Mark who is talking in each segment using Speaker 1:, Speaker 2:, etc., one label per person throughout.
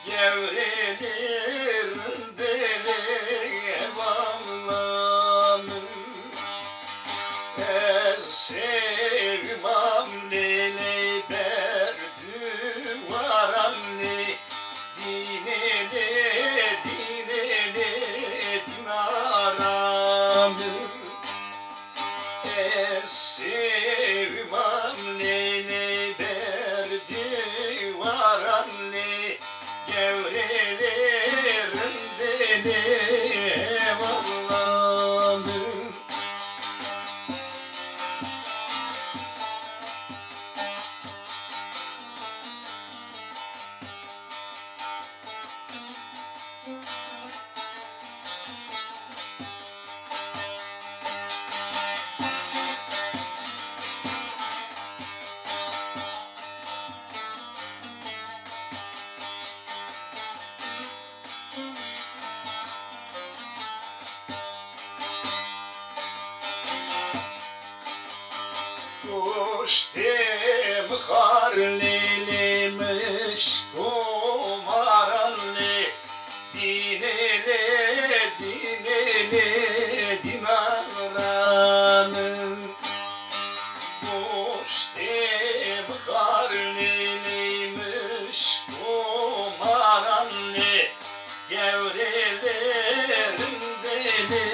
Speaker 1: gevrelir deli evanlanım. Sevmam lele berduvar anne, dinele dinele dinaramım. Sevmam lele berduvar anne, gevrelerin deli evanlanım. Kuştem harlilemiş kumaranlı, dinele dinele dinaranın. Kuştem harlilemiş kumaranlı, gevrelerin deli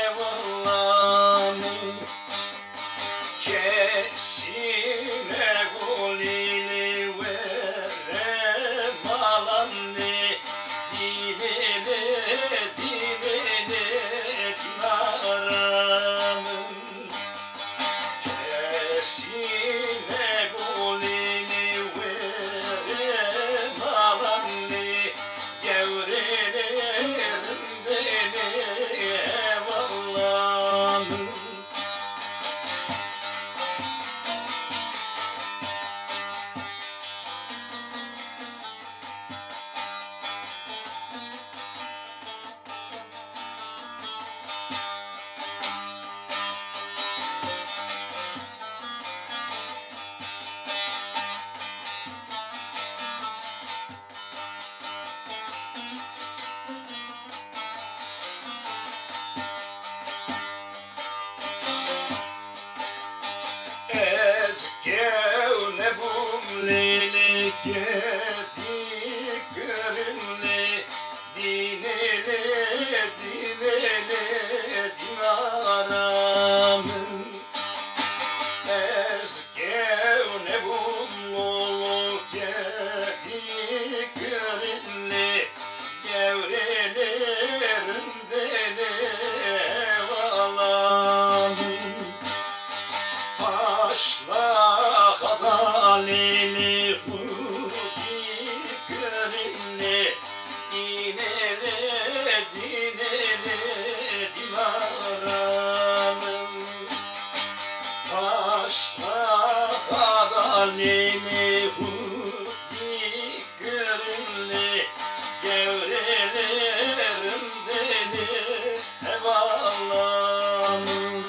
Speaker 1: evallanın. Kesine golini verem alanne, dinele dinele dinaramın. Kesine golini verem alanne, gevrelerin deli evallanın. Ezgevne bum lele gedik görünle, dinele dinele dinaramın. Ezgevne bum lolo gedik görünle, gevrelerin deli evalanın. Taşla kadalili hudi görünle, dinele dinele dinaranın. Taşla kadalili hudi görünle, gevrelerin deli evalanın.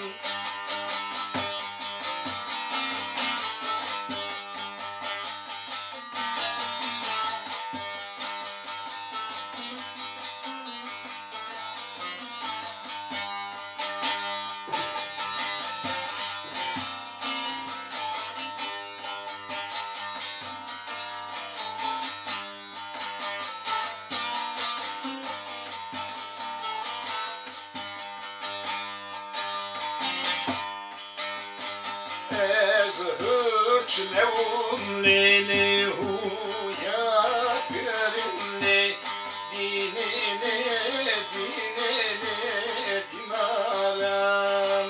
Speaker 1: Ez hırç levun lili huya görünle, dinele dinele dinaranın.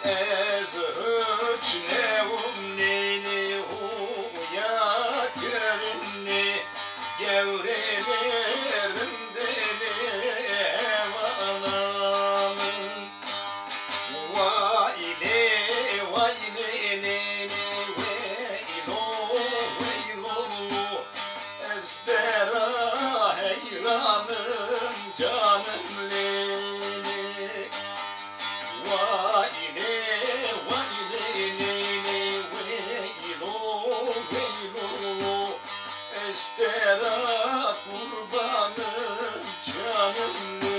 Speaker 1: Ez hırç levun lili huya görünle, gevrelerin deli evanlanın. Vay le vay le le le veylo veylo, ezdera heyranım canım lele. Vay le vay le le le veylo veylo, ister kurbanım canım